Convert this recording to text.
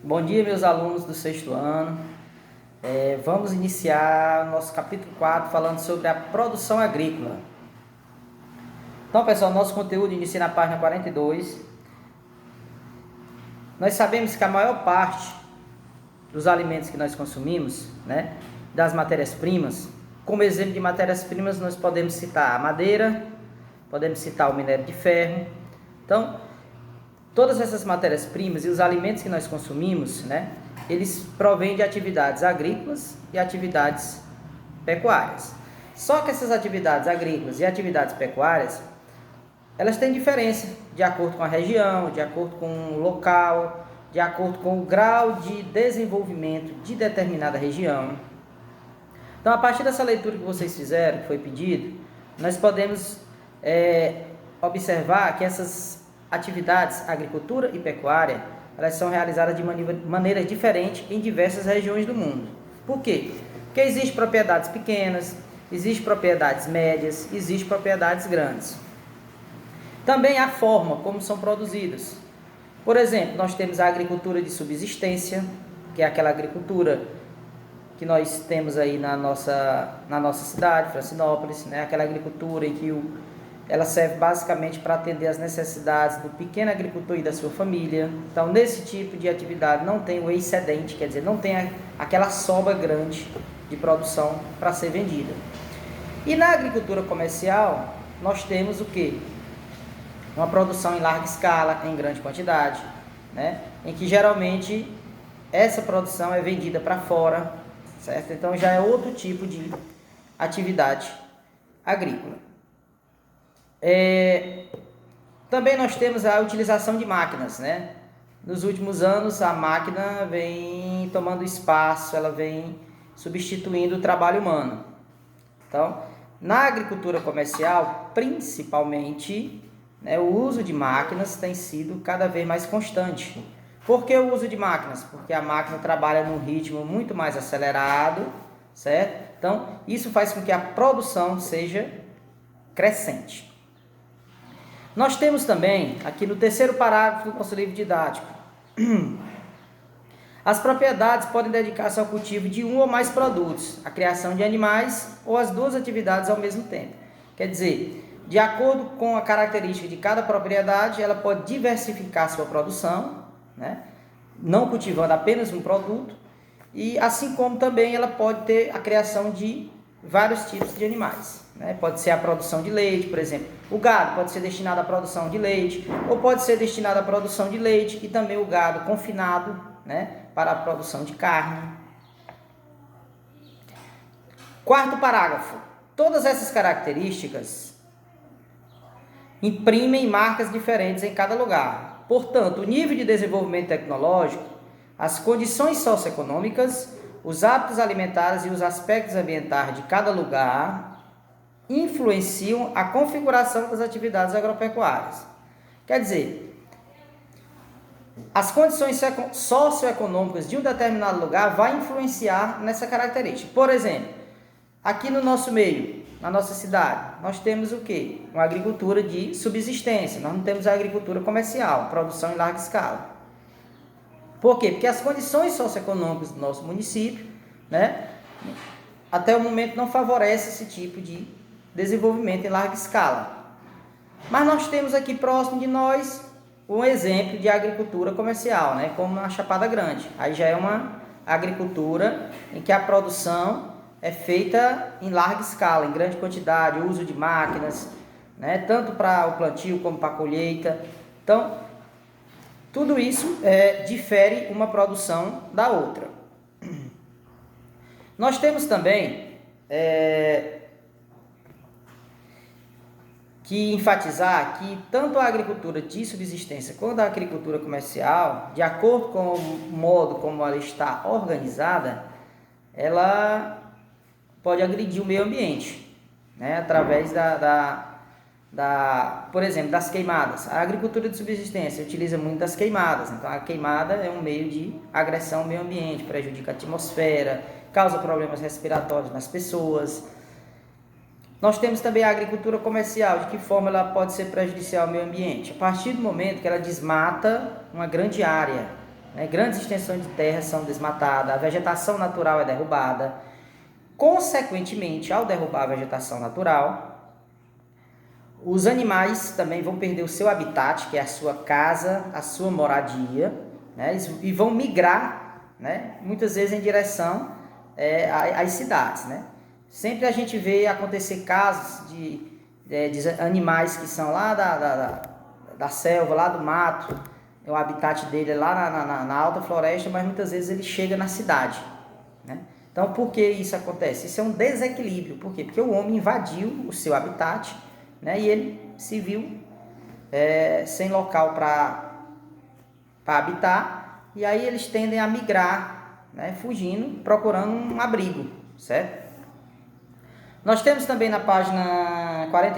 Bom dia, meus alunos do sexto ano. Vamos iniciar nosso capítulo 4 falando sobre a produção agrícola. Então, pessoal, nosso conteúdo inicia na página 42. Nós sabemos que a maior parte dos alimentos que nós consumimos, das matérias-primas, como exemplo de matérias-primas, nós podemos citar a madeira, podemos citar o minério de ferro. Então, todas essas matérias-primas e os alimentos que nós consumimos, eles provêm de atividades agrícolas e atividades pecuárias. Só que essas atividades agrícolas e atividades pecuárias, elas têm diferença de acordo com a região, de acordo com o local, de acordo com o grau de desenvolvimento de determinada região. Então, a partir dessa leitura que vocês fizeram, que foi pedido, nós podemos observar que essas atividades agricultura e pecuária, elas são realizadas de maneira diferente em diversas regiões do mundo. Por quê? Porque existem propriedades pequenas, existem propriedades médias, existem propriedades grandes. Também a forma como são produzidas. Por exemplo, nós temos a agricultura de subsistência, que é aquela agricultura que nós temos aí na nossa cidade, Francinópolis, aquela agricultura em que ela serve basicamente para atender as necessidades do pequeno agricultor e da sua família. Então, nesse tipo de atividade não tem o excedente, quer dizer, não tem aquela sobra grande de produção para ser vendida. E na agricultura comercial, nós temos o quê? Uma produção em larga escala, em grande quantidade, em que geralmente essa produção é vendida para fora, certo? Então já é outro tipo de atividade agrícola. Também nós temos a utilização de máquinas, Nos últimos anos a máquina vem tomando espaço, ela vem substituindo o trabalho humano. Então, na agricultura comercial, principalmente, o uso de máquinas tem sido cada vez mais constante. Por que o uso de máquinas? Porque a máquina trabalha num ritmo muito mais acelerado, certo? Então, isso faz com que a produção seja crescente. Nós temos também, aqui no terceiro parágrafo do nosso livro didático, as propriedades podem dedicar-se ao cultivo de um ou mais produtos, a criação de animais ou as duas atividades ao mesmo tempo. Quer dizer, de acordo com a característica de cada propriedade, ela pode diversificar sua produção, não cultivando apenas um produto, e assim como também ela pode ter a criação de vários tipos de animais. Pode ser a produção de leite, por exemplo. O gado pode ser destinado à produção de leite, ou pode ser destinado à produção de leite e também o gado confinado, para a produção de carne. Quarto parágrafo. Todas essas características imprimem marcas diferentes em cada lugar. Portanto, o nível de desenvolvimento tecnológico, as condições socioeconômicas, os hábitos alimentares e os aspectos ambientais de cada lugar influenciam a configuração das atividades agropecuárias. Quer dizer, as condições socioeconômicas de um determinado lugar vai influenciar nessa característica. Por exemplo, aqui no nosso meio, na nossa cidade, nós temos o quê? Uma agricultura de subsistência, nós não temos a agricultura comercial, produção em larga escala. Por quê? Porque as condições socioeconômicas do nosso município, até o momento não favorecem esse tipo de desenvolvimento em larga escala. Mas nós temos aqui próximo de nós um exemplo de agricultura comercial, como na Chapada Grande. Aí já é uma agricultura em que a produção é feita em larga escala, em grande quantidade, o uso de máquinas, tanto para o plantio como para a colheita. Então, tudo isso difere uma produção da outra. Nós temos também que enfatizar que tanto a agricultura de subsistência quanto a agricultura comercial, de acordo com o modo como ela está organizada, ela pode agredir o meio ambiente, através por exemplo, das queimadas. A agricultura de subsistência utiliza muito das queimadas, então a queimada é um meio de agressão ao meio ambiente, prejudica a atmosfera, causa problemas respiratórios nas pessoas. Nós temos também a agricultura comercial, de que forma ela pode ser prejudicial ao meio ambiente. A partir do momento que ela desmata uma grande área, né? Grandes extensões de terra são desmatadas, a vegetação natural é derrubada. Consequentemente, ao derrubar a vegetação natural, os animais também vão perder o seu habitat, que é a sua casa, a sua moradia, né? E vão migrar, né? Muitas vezes em direção às cidades, né? Sempre a gente vê acontecer casos de animais que são lá da selva, lá do mato, o habitat dele é lá na alta floresta, mas muitas vezes ele chega na cidade, né? Então, por que isso acontece? Isso é um desequilíbrio. Por quê? Porque o homem invadiu o seu habitat, né? E ele se viu sem local para habitar, e aí eles tendem a migrar, né? Fugindo, procurando um abrigo, certo? Nós temos também na página 43